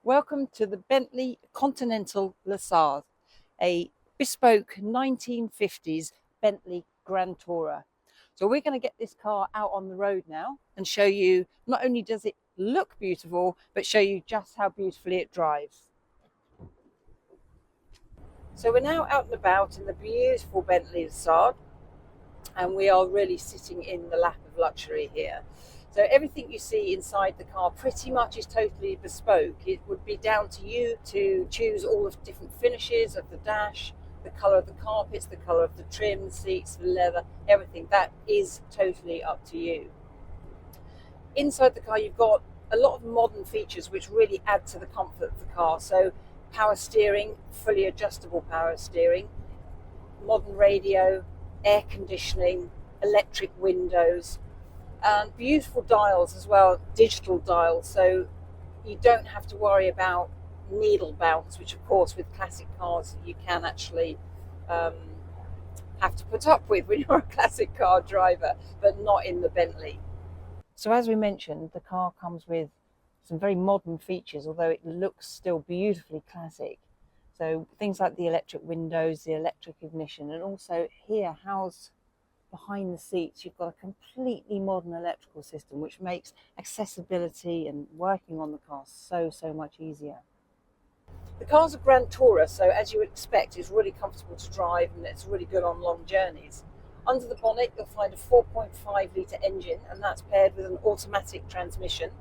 Welcome to the Bentley Continental La Sarthe, a bespoke 1950s Bentley Grand Tourer. So we're going to get this car out on the road now and show you not only does it look beautiful, but show you just how beautifully it drives. So we're now out and about in the beautiful Bentley La Sarthe, and we are really sitting in the lap of luxury here. So everything you see inside the car pretty much is totally bespoke. It would be down to you to choose all the different finishes of the dash, the colour of the carpets, the colour of the trim, the seats, the leather, everything. That is totally up to you. Inside the car you've got a lot of modern features which really add to the comfort of the car. So power steering, fully adjustable power steering, modern radio, air conditioning, electric windows, and beautiful dials as well, digital dials, so you don't have to worry about needle bounce, which of course with classic cars you can actually have to put up with when you're a classic car driver, but not in the Bentley. So as we mentioned, the car comes with some very modern features, although it looks still beautifully classic. So things like the electric windows, the electric ignition, and also here housed behind the seats you've got a completely modern electrical system which makes accessibility and working on the car so much easier. The car's a Grand Tourer, so as you would expect it's really comfortable to drive and it's really good on long journeys. Under the bonnet you'll find a 4.5 litre engine, and that's paired with an automatic transmission.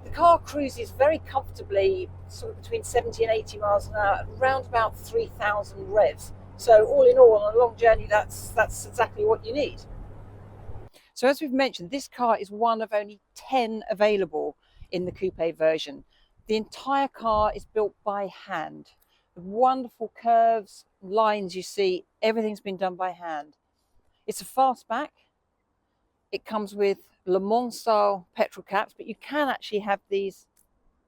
The car cruises very comfortably, sort of between 70 and 80 miles an hour, around about 3,000 revs. So all in all, on a long journey, that's exactly what you need. So as we've mentioned, this car is one of only 10 available in the coupe version. The entire car is built by hand. The wonderful curves, lines you see, everything's been done by hand. It's a fastback. It comes with Le Mans style petrol caps, but you can actually have these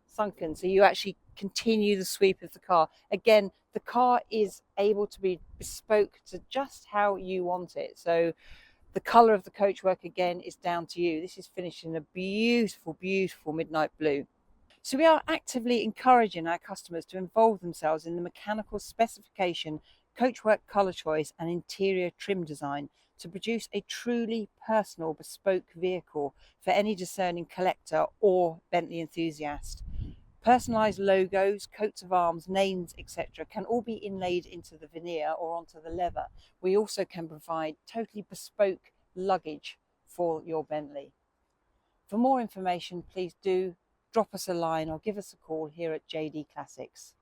sunken, so you actually continue the sweep of the car. Again, the car is able to be bespoke to just how you want it. So the colour of the coachwork again is down to you. This is finished in a beautiful midnight blue. So we are actively encouraging our customers to involve themselves in the mechanical specification, coachwork colour choice and interior trim design to produce a truly personal bespoke vehicle for any discerning collector or Bentley enthusiast. Personalised logos, coats of arms, names, etc. can all be inlaid into the veneer or onto the leather. We also can provide totally bespoke luggage for your Bentley. For more information, please do drop us a line or give us a call here at JD Classics.